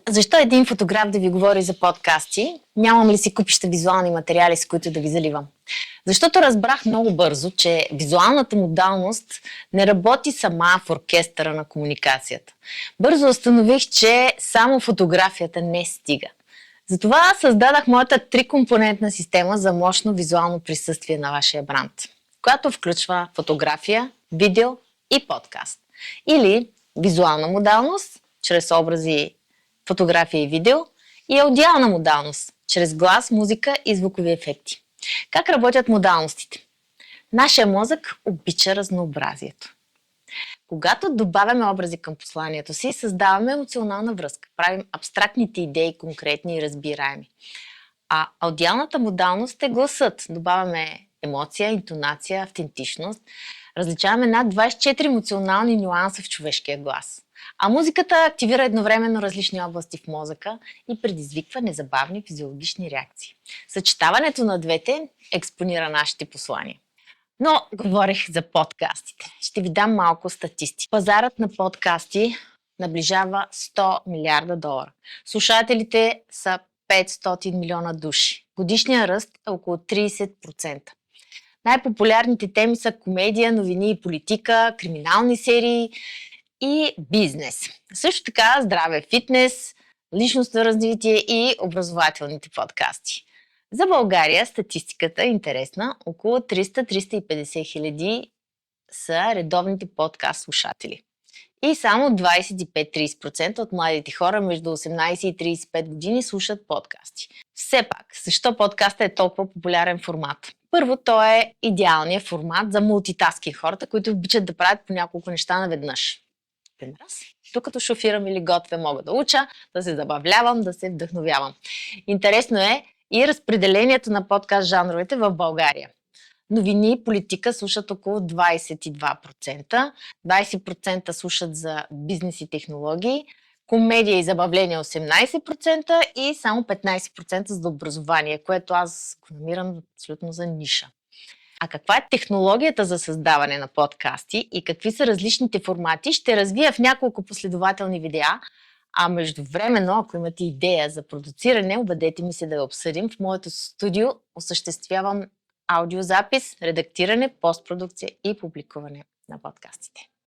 Защо един фотограф да ви говори за подкасти? Нямам ли си купища визуални материали, с които да ви заливам? Защото разбрах много бързо, че визуалната модалност не работи сама в оркестъра на комуникацията. Бързо установих, че само фотографията не стига. Затова създадах моята трикомпонентна система за мощно визуално присъствие на вашия бранд, която включва фотография, видео и подкаст. Или визуална модалност, чрез образи, фотография и видео, и аудиална модалност, чрез глас, музика и звукови ефекти. Как работят модалностите? Нашия мозък обича разнообразието. Когато добавяме образи към посланието си, създаваме емоционална връзка. Правим абстрактните идеи конкретни и разбираеми. А аудиалната модалност е гласът. Добавяме емоция, интонация, автентичност. Различаваме над 24 емоционални нюанса в човешкия глас. А музиката активира едновременно различни области в мозъка и предизвиква незабавни физиологични реакции. Съчетаването на двете експонира нашите послания. Но говорих за подкастите. Ще ви дам малко статистика. Пазарът на подкасти наближава 100 милиарда долара. Слушателите са 500 милиона души. Годишният ръст е около 30%. Най-популярните теми са комедия, новини и политика, криминални серии и бизнес. Също така здраве, фитнес, личностно развитие и образователните подкасти. За България статистиката е интересна. Около 300-350 хиляди са редовните подкаст слушатели. И само 25-30% от младите хора между 18 и 35 години слушат подкасти. Все пак, защо подкастът е толкова популярен формат? Първо, той е идеалният формат за мултитаскинг, хората, които обичат да правят по няколко неща наведнъж. Докато шофирам или готвя, мога да уча, да се забавлявам, да се вдъхновявам. Интересно е и разпределението на подкаст жанровете в България. Новини и политика слушат около 22%, 20% слушат за бизнес и технологии, комедия и забавление 18% и само 15% за образование, което аз го намирам абсолютно за ниша. А каква е технологията за създаване на подкасти и какви са различните формати, ще развия в няколко последователни видеа, а междувременно, ако имате идея за продуциране, обадете ми се да я обсъдим. В моето студио осъществявам аудиозапис, редактиране, постпродукция и публикуване на подкастите.